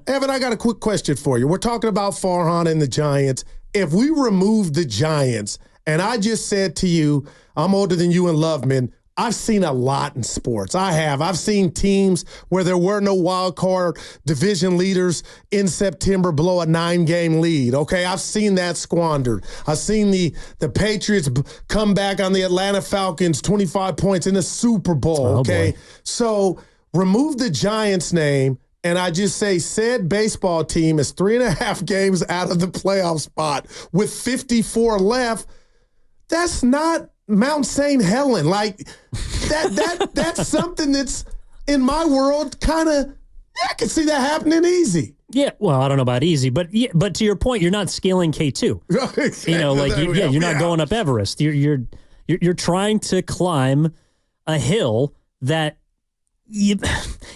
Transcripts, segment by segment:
Evan, I got a quick question for you. We're talking about Farhan and the Giants. If we remove the Giants, and I just said to you, I'm older than you and Loveman, I've seen a lot in sports. I have. I've seen teams where there were no wild card division leaders in September blow a 9-game lead. Okay, I've seen that squandered. I've seen the Patriots come back on the Atlanta Falcons 25 points in the Super Bowl. Okay, so remove the Giants name, and I just say said baseball team is 3.5 games out of the playoff spot with 54 left. That's not Mount St. Helen. Like that's something that's in my world kind of, I can see that happening easy. Yeah, well, I don't know about easy, but to your point, you're not scaling K2. Exactly. You know, like you're not going up Everest. You're trying to climb a hill that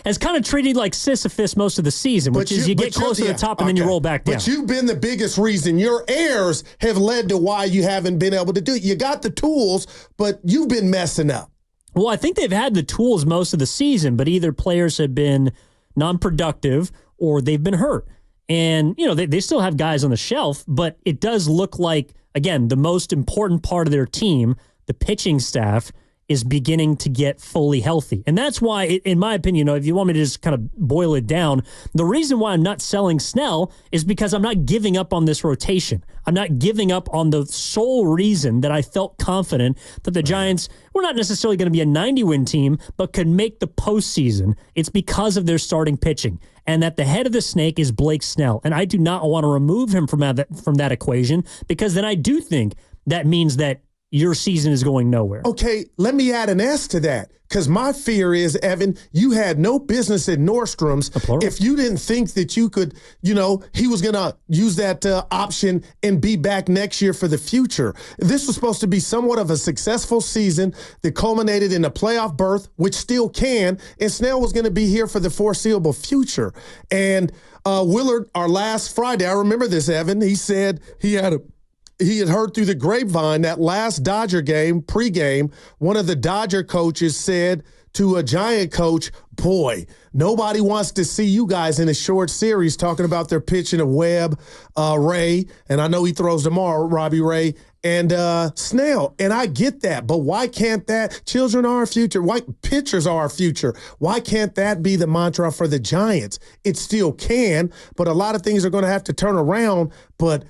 has kind of treated like Sisyphus most of the season, which is you get close to the top and then you roll back down. But you've been the biggest reason. Your errors have led to why you haven't been able to do it. You got the tools, but you've been messing up. Well, I think they've had the tools most of the season, but either players have been non-productive or they've been hurt. And, you know, they still have guys on the shelf, but it does look like, again, the most important part of their team, the pitching staff, is beginning to get fully healthy. And that's why, in my opinion, if you want me to just kind of boil it down, the reason why I'm not selling Snell is because I'm not giving up on this rotation. I'm not giving up on the sole reason that I felt confident that the Giants were not necessarily going to be a 90-win team, but could make the postseason. It's because of their starting pitching. And that the head of the snake is Blake Snell. And I do not want to remove him from that equation, because then I do think that means that your season is going nowhere. Okay, let me add an S to that, because my fear is, Evan, you had no business at Nordstrom's if you didn't think that you could, he was going to use that option and be back next year for the future. This was supposed to be somewhat of a successful season that culminated in a playoff berth, which still can, and Snell was going to be here for the foreseeable future. And Willard, our last Friday, I remember this, Evan, he said he had heard through the grapevine that last Dodger game, pregame, one of the Dodger coaches said to a Giant coach, boy, nobody wants to see you guys in a short series, talking about their pitching of Webb, Ray, and I know he throws tomorrow, Robbie Ray, and Snell. And I get that, but why can't that? Children are our future. Why pitchers are our future? Why can't that be the mantra for the Giants? It still can, but a lot of things are going to have to turn around, but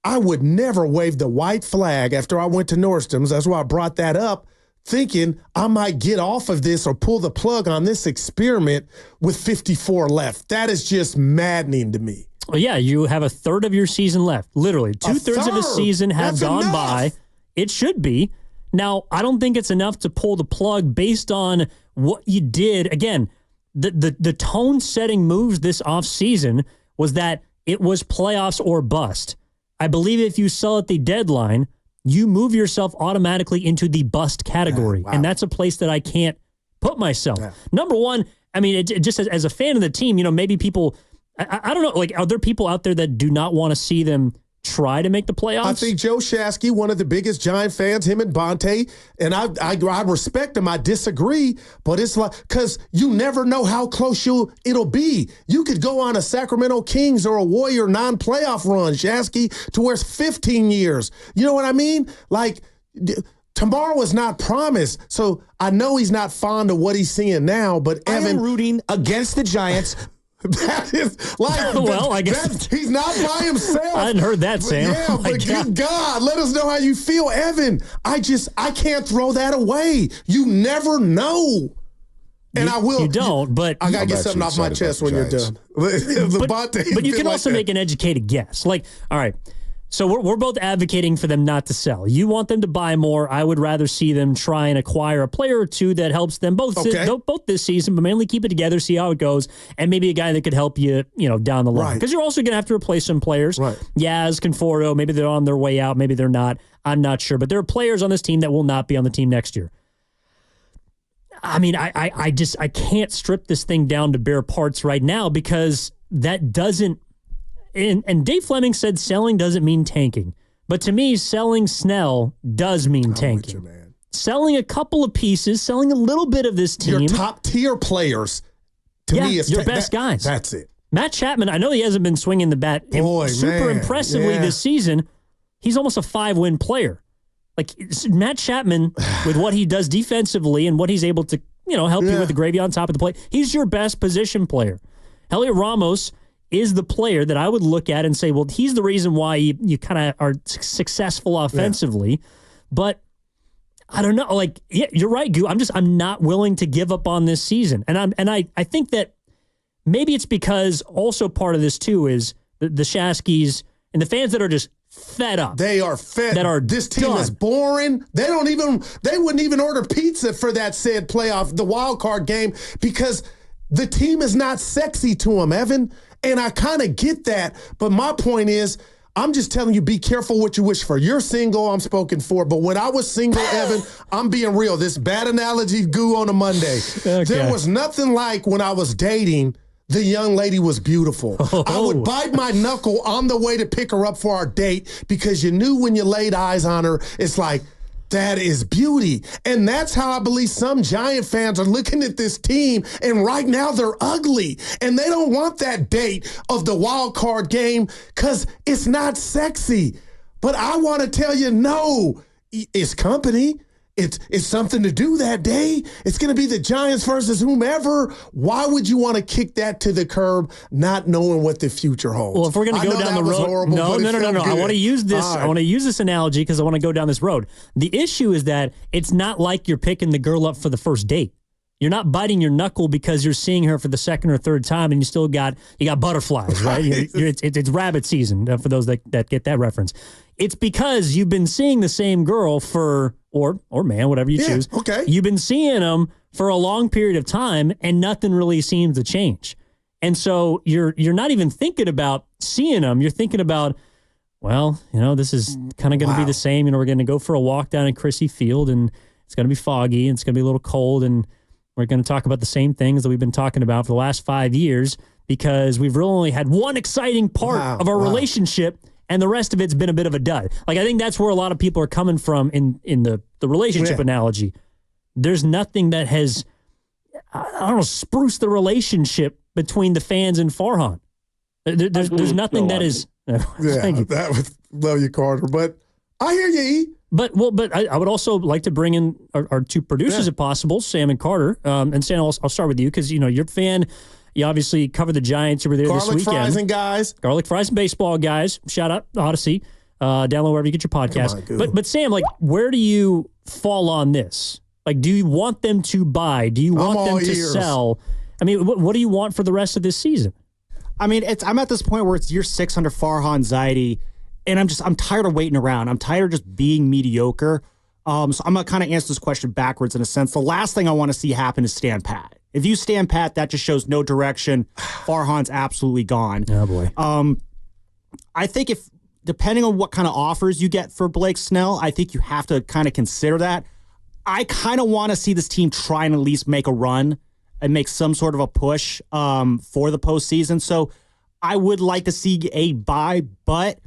I would never wave the white flag after I went to Nordstrom's. That's why I brought that up, thinking I might get off of this or pull the plug on this experiment with 54 left. That is just maddening to me. Well, yeah, you have a third of your season left. Literally, 2/3 of the season have gone by. It should be. Now, I don't think it's enough to pull the plug based on what you did. Again, the tone-setting moves this offseason was that it was playoffs or bust. I believe if you sell at the deadline, you move yourself automatically into the bust category. Wow. And that's a place that I can't put myself. Yeah. Number one, I mean, it just as a fan of the team, maybe people, I don't know, like, are there people out there that do not want to see them try to make the playoffs? I think Joe Shasky, one of the biggest Giant fans, him and Bonte, and I respect him. I disagree, but it's like, because you never know how close it'll be. You could go on a Sacramento Kings or a Warrior non-playoff run, Shasky, to where it's 15 years. You know what I mean? Like, tomorrow is not promised. So I know he's not fond of what he's seeing now, but Evan, I am rooting against the Giants. That is like, well, I guess he's not by himself. I hadn't heard that, Sam. Yeah, but good God, let us know how you feel, Evan. I can't throw that away. You never know. And I will. You don't, but I got to get something off my chest when you're done. But you can also make an educated guess. Like, all right, so we're both advocating for them not to sell. You want them to buy more. I would rather see them try and acquire a player or two that helps them both this season, but mainly keep it together, see how it goes, and maybe a guy that could help you, down the line. Because you're also going to have to replace some players. Right. Yaz, Conforto, maybe they're on their way out, maybe they're not. I'm not sure. But there are players on this team that will not be on the team next year. I mean, I can't strip this thing down to bare parts right now, because that doesn't. And Dave Fleming said selling doesn't mean tanking. But to me, selling Snell does mean tanking. Man. Selling a couple of pieces, selling a little bit of this team. Your top tier players, to me, is your best guys. That's it. Matt Chapman, I know he hasn't been swinging the bat super impressively this season. He's almost a 5-win player. Like Matt Chapman, with what he does defensively and what he's able to, help you with the gravy on top of the plate, he's your best position player. Heliot Ramos is the player that I would look at and say, well, he's the reason why you kind of are successful offensively. Yeah. But I don't know. Like, yeah, you're right, Goo. I'm not willing to give up on this season. And I think that maybe it's because also part of this too is the Shaskies and the fans that are just fed up. They are fed. This team is boring. They wouldn't even order pizza for that said playoff, the wild card game, because the team is not sexy to them, Evan. And I kind of get that. But my point is, I'm just telling you, be careful what you wish for. You're single, I'm spoken for. But when I was single, Evan, I'm being real. This bad analogy, Goo, on a Monday. Okay. There was nothing like when I was dating, the young lady was beautiful. Oh. I would bite my knuckle on the way to pick her up for our date because you knew when you laid eyes on her, it's like, that is beauty. And that's how I believe some Giant fans are looking at this team, and right now they're ugly. And they don't want that date of the wild card game because it's not sexy. But I want to tell you, no, it's company. It's something to do that day. It's going to be the Giants versus whomever. Why would you want to kick that to the curb, not knowing what the future holds? Well, if we're going to go down the road, horrible, no. I want to use this. Right. I want to use this analogy because I want to go down this road. The issue is that it's not like you're picking the girl up for the first date. You're not biting your knuckle because you're seeing her for the second or third time, and you got butterflies, right? It's rabbit season for those that get that reference. It's because you've been seeing the same girl for, or man, whatever you choose. Okay. You've been seeing them for a long period of time, and nothing really seems to change. And so you're not even thinking about seeing them. You're thinking about, well, this is kind of going to be the same. We're going to go for a walk down in Chrissy Field, and it's going to be foggy, and it's going to be a little cold, and we're going to talk about the same things that we've been talking about for the last 5 years because we've really only had one exciting part of our relationship, and the rest of it's been a bit of a dud. Like, I think that's where a lot of people are coming from in the relationship analogy. There's nothing that has, spruced the relationship between the fans and Farhan. There's nothing that is. Thank you. That would love you, Carter. But I hear you, E. But I would also like to bring in our two producers if possible, Sam and Carter. And Sam, I'll start with you because you're a fan. You obviously cover the Giants. You were there this weekend. Garlic fries and guys. Garlic fries and baseball guys. Shout out Odyssey. Download wherever you get your podcast. But Sam, like, where do you fall on this? Like, do you want them to buy? Do you want them to sell? I mean, what do you want for the rest of this season? I mean, I'm at this point where it's year 6 under Farhan Zaidi. And I'm tired of waiting around. I'm tired of just being mediocre. So I'm going to kind of answer this question backwards in a sense. The last thing I want to see happen is stand pat. If you stand pat, that just shows no direction. Farhan's absolutely gone. Oh, boy. I think depending on what kind of offers you get for Blake Snell, I think you have to kind of consider that. I kind of want to see this team try and at least make a run and make some sort of a push for the postseason. So I would like to see a buy, but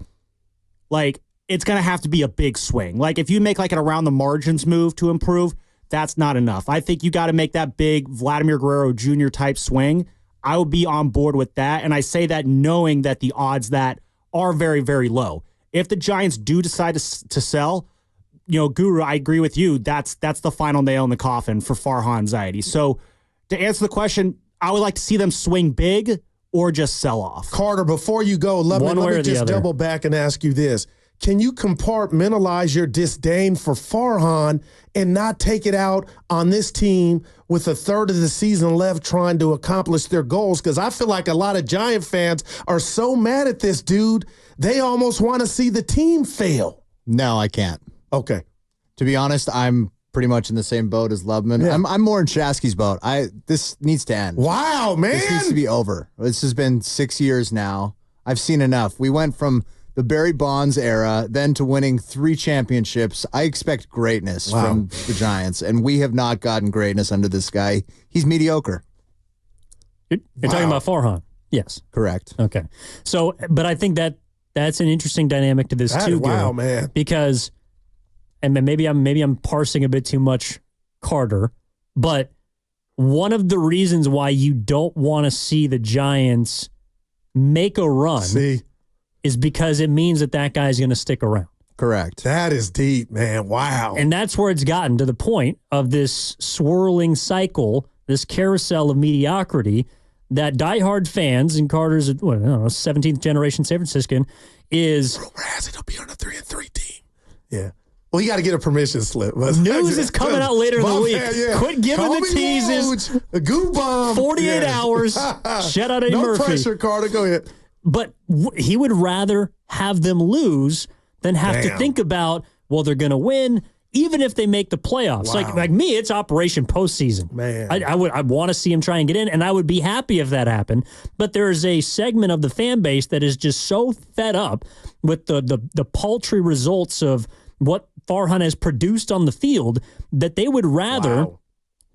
it's going to have to be a big swing. Like, if you make an around the margins move to improve, that's not enough. I think you got to make that big Vladimir Guerrero Jr. type swing. I would be on board with that. And I say that knowing that the odds that are very, very low. If the Giants do decide to sell, Guru, I agree with you. That's the final nail in the coffin for Farhan Zaidi. So to answer the question, I would like to see them swing big or just sell off. Carter, before you go, let me just double back and ask you this. Can you compartmentalize your disdain for Farhan and not take it out on this team with a third of the season left trying to accomplish their goals? Because I feel like a lot of Giant fans are so mad at this dude, they almost want to see the team fail. No, I can't. Okay. To be honest, I'm pretty much in the same boat as Lubman. Yeah. I'm more in Shasky's boat. This needs to end. Wow, man. This needs to be over. This has been 6 years now. I've seen enough. We went from the Barry Bonds era, then to winning 3 championships. I expect greatness from the Giants, and we have not gotten greatness under this guy. He's mediocre. You're talking about Farhan? Yes. Correct. Okay. So, but I think that's an interesting dynamic to this too. Wow, man. Because, and maybe I'm parsing a bit too much Carter, but one of the reasons why you don't want to see the Giants make a run See, is because it means that guy's going to stick around. Correct. that is deep, man. Wow. And that's where it's gotten, to the point of this swirling cycle, this carousel of mediocrity that diehard fans, and Carter's, 17th generation San Franciscan, is... Rumor has it he'll be on a 3-3 team. Yeah. Well, you got to get a permission slip. News is coming out later in the week. Yeah. Quit giving Call the me teases. Woj, a goo bomb. 48 hours. Shout out Eddie no Murphy. No pressure, Carter. Go ahead. But he would rather have them lose than have to think about, well, they're going to win, even if they make the playoffs. Wow. Like me, it's Operation Postseason. Man. I want to see him try and get in, and I would be happy if that happened. But there is a segment of the fan base that is just so fed up with the paltry results of what Farhan has produced on the field that they would rather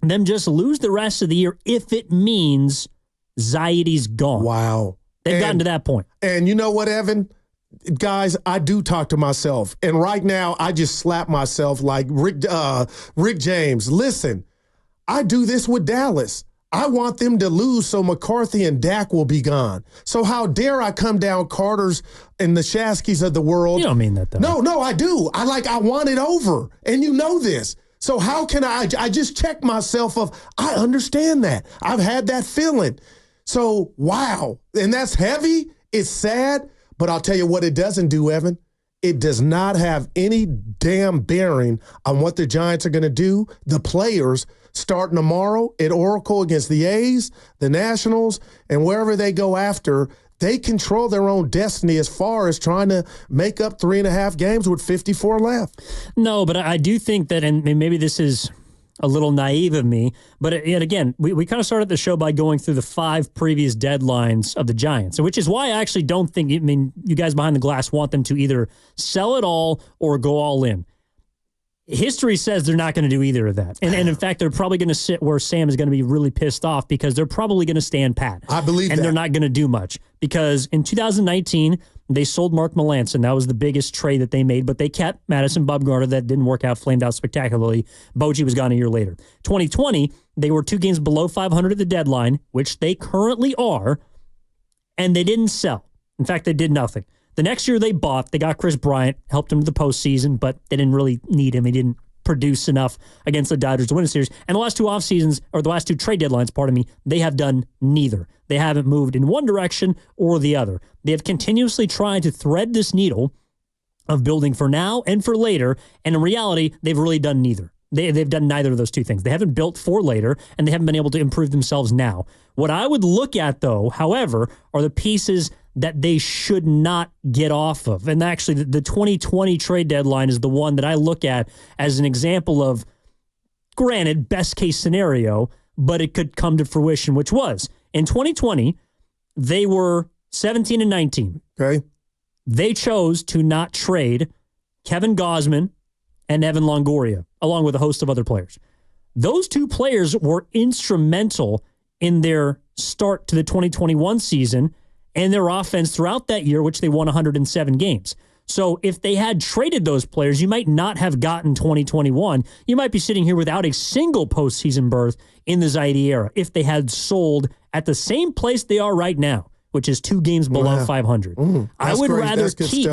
them just lose the rest of the year if it means Zaidi's gone. Wow. They've gotten to that point. And you know what, Evan? Guys, I do talk to myself. And right now, I just slap myself like Rick James. Listen, I do this with Dallas. I want them to lose so McCarthy and Dak will be gone. So how dare I come down Carter's and the Shaskys of the world? You don't mean that, though. No, I do. I want it over. And you know this. So how can I just check myself of, I understand that. I've had that feeling. So, wow. And that's heavy. It's sad. But I'll tell you what it doesn't do, Evan. It does not have any damn bearing on what the Giants are going to do. The players starting tomorrow at Oracle against the A's, the Nationals, and wherever they go after, they control their own destiny as far as trying to make up 3.5 games with 54 left. No, but I do think that, and maybe this is a little naive of me, but again, we kind of started the show by going through the 5 previous deadlines of the Giants, which is why I actually don't think, you guys behind the glass want them to either sell it all or go all in. History says they're not going to do either of that. And in fact, they're probably going to sit where Sam is going to be really pissed off because they're probably going to stand pat. I believe and that. They're not going to do much because in 2019, they sold Mark Melanson. That was the biggest trade that they made, but they kept Madison Bumgarner. That didn't work out, flamed out spectacularly. Bogey was gone a year later. 2020, they were 2 games below 500 at the deadline, which they currently are, and they didn't sell. In fact, they did nothing. The next year they bought, they got Chris Bryant, helped him to the postseason, but they didn't really need him. He didn't produce enough against the Dodgers to win a series. And the last 2 off seasons, or the last 2 trade deadlines, they have done neither. They haven't moved in one direction or the other. They have continuously tried to thread this needle of building for now and for later, and in reality, they've really done neither. They've done neither of those two things. They haven't built for later, and they haven't been able to improve themselves now. What I would look at, though, however, are the pieces that they should not get off of. And actually, the 2020 trade deadline is the one that I look at as an example of, granted, best case scenario, but it could come to fruition, which was, in 2020, they were 17-19. Okay. They chose to not trade Kevin Gausman and Evan Longoria, along with a host of other players. Those 2 players were instrumental in their start to the 2021 season and their offense throughout that year, which they won 107 games. So if they had traded those players, you might not have gotten 2021. You might be sitting here without a single postseason berth in the Zaidi era if they had sold at the same place they are right now, which is 2 games below 500. I would rather keep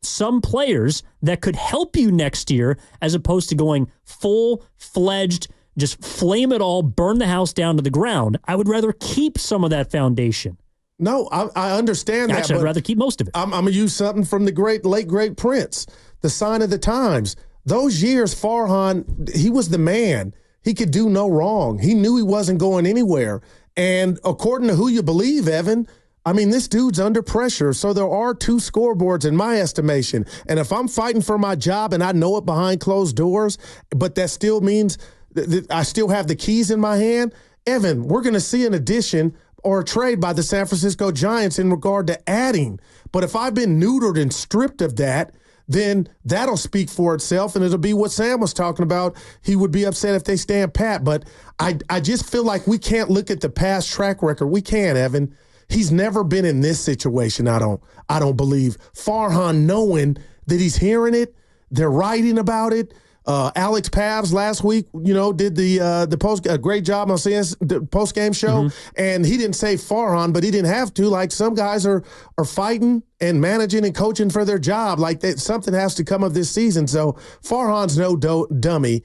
some players that could help you next year as opposed to going full-fledged, just flame it all, burn the house down to the ground. I would rather keep some of that foundation. No, I understand that. Actually, I'd rather keep most of it. I'm going to use something from the late, great Prince, the sign of the times. Those years, Farhan, he was the man. He could do no wrong. He knew he wasn't going anywhere. And according to who you believe, Evan, this dude's under pressure. So there are 2 scoreboards in my estimation. And if I'm fighting for my job and I know it behind closed doors, but that still means that I still have the keys in my hand, Evan, we're going to see an addition or a trade by the San Francisco Giants in regard to adding. But if I've been neutered and stripped of that, then that'll speak for itself, and it'll be what Sam was talking about. He would be upset if they stand pat. But I just feel like we can't look at the past track record. We can't, Evan. He's never been in this situation, I don't believe. Farhan knowing that he's hearing it, they're writing about it. Alex Pavs last week, did the post a great job on the post game show, and he didn't say Farhan, but he didn't have to. Like, some guys are fighting and managing and coaching for their job. Like, something has to come of this season. So Farhan's no dummy.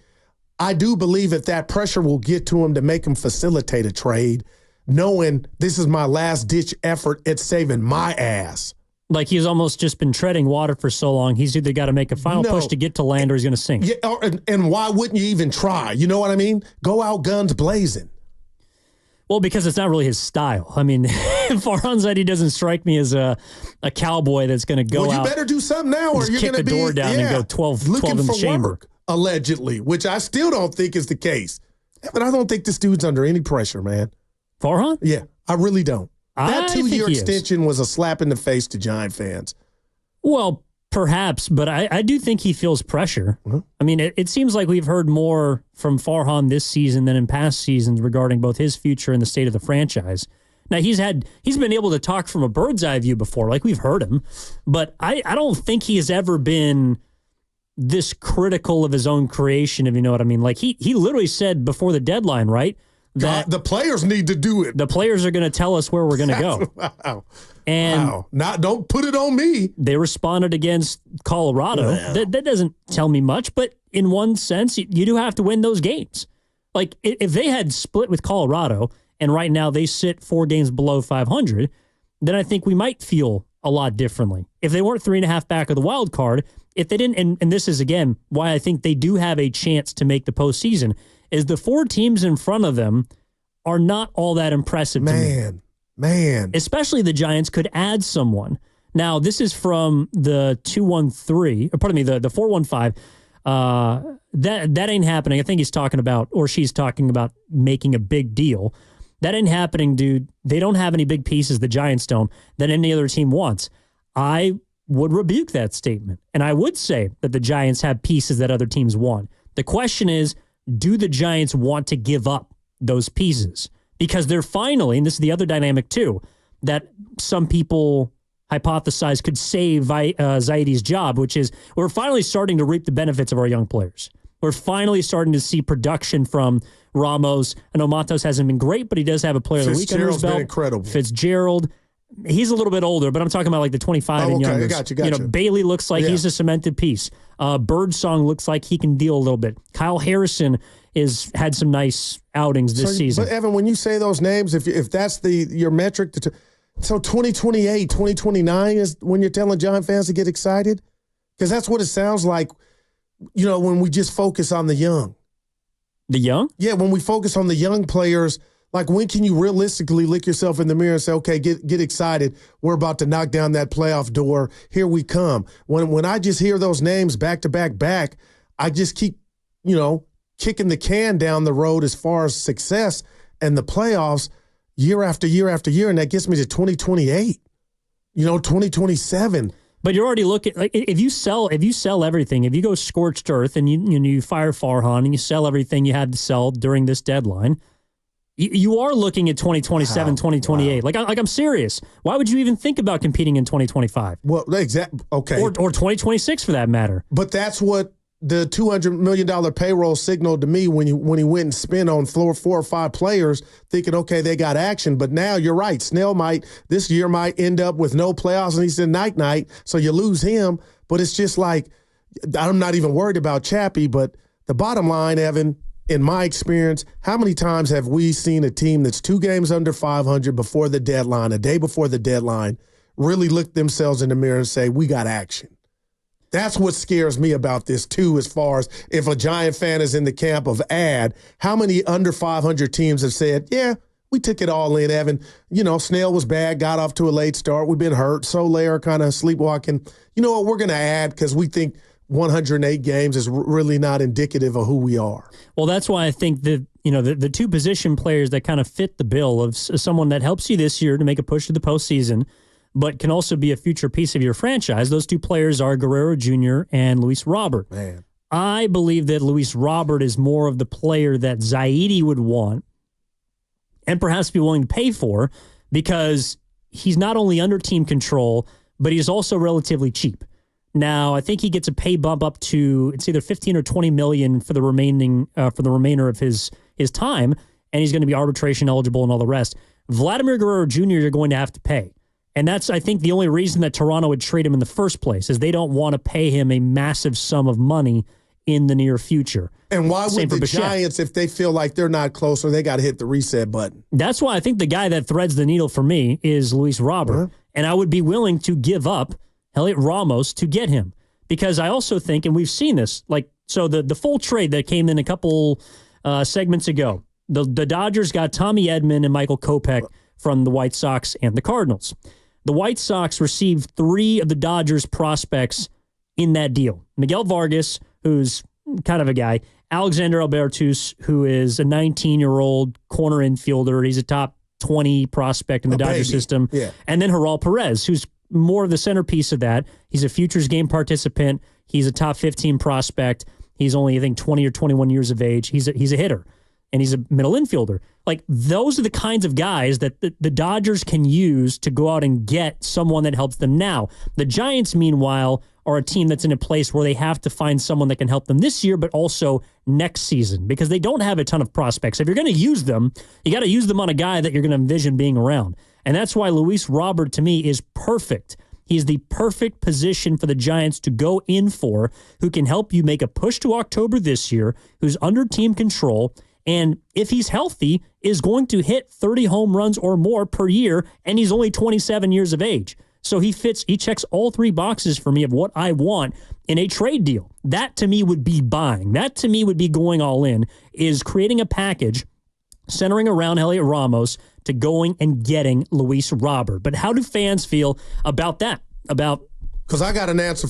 I do believe that pressure will get to him to make him facilitate a trade, knowing this is my last ditch effort at saving my ass. Like, he's almost just been treading water for so long. He's either got to make a final push to get to land or he's going to sink. Yeah, and why wouldn't you even try? You know what I mean? Go out guns blazing. Well, because it's not really his style. I mean, Farhan Zaidi doesn't strike me as a cowboy that's going to go out. Well, you better do something now, or you're going to kick the door down and go 12 in the chamber. Work, allegedly, which I still don't think is the case. But I don't think this dude's under any pressure, man. Farhan? Yeah, I really don't. That 2-year extension was a slap in the face to Giant fans. Well, perhaps, but I do think he feels pressure. I mean, it seems like we've heard more from Farhan this season than in past seasons regarding both his future and the state of the franchise. Now, he's been able to talk from a bird's eye view before, like we've heard him, but I don't think he has ever been this critical of his own creation, if you know what I mean. Like, he literally said before the deadline, right? That the players need to do it. The players are going to tell us where we're going to go. Wow. And don't put it on me. They responded against Colorado. Wow. That doesn't tell me much, but in one sense, you do have to win those games. Like, if they had split with Colorado and right now they sit 4 games below 500, then I think we might feel a lot differently. If they weren't 3.5 back of the wild card, if they didn't, and this is, again, why I think they do have a chance to make the postseason, is the 4 teams in front of them are not all that impressive to me. Man. Especially the Giants could add someone. Now, this is from the 213, or pardon me, the 415. That ain't happening. I think he's talking about, or she's talking about making a big deal. That ain't happening, dude. They don't have any big pieces, the Giants don't, that any other team wants. I would rebuke that statement. And I would say that the Giants have pieces that other teams want. The question is, do the Giants want to give up those pieces? Because they're finally, and this is the other dynamic too, that some people hypothesize could save Zaidi's job, which is we're finally starting to reap the benefits of our young players. We're finally starting to see production from Ramos. I know Matos hasn't been great, but he does have a player of the week under his belt. Been incredible. Fitzgerald. He's a little bit older, but I'm talking about like the 25 and younger. Got you. Bailey looks like he's a cemented piece. Birdsong looks like he can deal a little bit. Kyle Harrison has had some nice outings this season. But Evan, when you say those names, if that's your metric, so 2028, 2029 is when you're telling Giant fans to get excited? Because that's what it sounds like, when we just focus on the young. The young? Yeah, when we focus on the young players. Like, when can you realistically look yourself in the mirror and say, okay, get excited. We're about to knock down that playoff door. Here we come. When I just hear those names back to back, I just keep, kicking the can down the road as far as success and the playoffs year after year after year. And that gets me to 2028, 2027. But you're already looking, like, if you sell everything, if you go scorched earth and you fire Farhan and you sell everything you had to sell during this deadline, you are looking at 2027, 2028. Wow. Like I'm serious. Why would you even think about competing in 2025? Well, exactly. Okay. Or 2026 for that matter. But that's what the $200 million payroll signaled to me when he went and spent on 4 or 5 players, thinking, okay, they got action. But now you're right. Snell this year might end up with no playoffs, and he said night, so you lose him. But it's just like, I'm not even worried about Chappie, but the bottom line, Evan, in my experience, how many times have we seen a team that's 2 games under 500 before the deadline, a day before the deadline, really look themselves in the mirror and say, we got action? That's what scares me about this, too, as far as if a Giant fan is in the camp of how many under 500 teams have said, yeah, we took it all in, Evan. Snell was bad, got off to a late start. We've been hurt. Soler kind of sleepwalking. You know what? We're going to add because we think 108 games is really not indicative of who we are. Well, that's why I think that, the 2 position players that kind of fit the bill of someone that helps you this year to make a push to the postseason, but can also be a future piece of your franchise. Those 2 players are Guerrero Jr. and Luis Robert. Man. I believe that Luis Robert is more of the player that Zaidi would want and perhaps be willing to pay for because he's not only under team control, but he's also relatively cheap. Now, I think he gets a pay bump up to it's either 15 or 20 million for the remainder of his time, and he's going to be arbitration eligible and all the rest. Vladimir Guerrero Jr. you're going to have to pay. And that's, I think, the only reason that Toronto would trade him in the first place is they don't want to pay him a massive sum of money in the near future. And why would the Giants, if they feel like they're not close or they got to hit the reset button? That's why I think the guy that threads the needle for me is Luis Robert. And I would be willing to give up Heliot Ramos to get him. Because I also think, and we've seen this, so the full trade that came in a couple segments ago, the Dodgers got Tommy Edman and Michael Kopech from the White Sox and the Cardinals. The White Sox received 3 of the Dodgers prospects in that deal. Miguel Vargas, who's kind of a guy, Alexander Albertus, who is a 19-year-old corner infielder. He's a top 20 prospect in the Dodger system. Yeah. And then Gerald Perez, who's more of the centerpiece of that. He's a futures game participant. He's a top 15 prospect. He's only, I think, 20 or 21 years of age. He's a hitter, and he's a middle infielder. Those are the kinds of guys that the Dodgers can use to go out and get someone that helps them now. The Giants, meanwhile, are a team that's in a place where they have to find someone that can help them this year, but also next season, because they don't have a ton of prospects. If you're going to use them, you got to use them on a guy that you're going to envision being around. And that's why Luis Robert, to me, is perfect. He's the perfect position for the Giants to go in for, who can help you make a push to October this year, who's under team control, and if he's healthy, is going to hit 30 home runs or more per year, and he's only 27 years of age. So he checks all 3 boxes for me of what I want in a trade deal. That to me would be buying. That to me would be going all in, is creating a package centering around Heliot Ramos to going and getting Luis Robert. But how do fans feel about that? Because I got an answer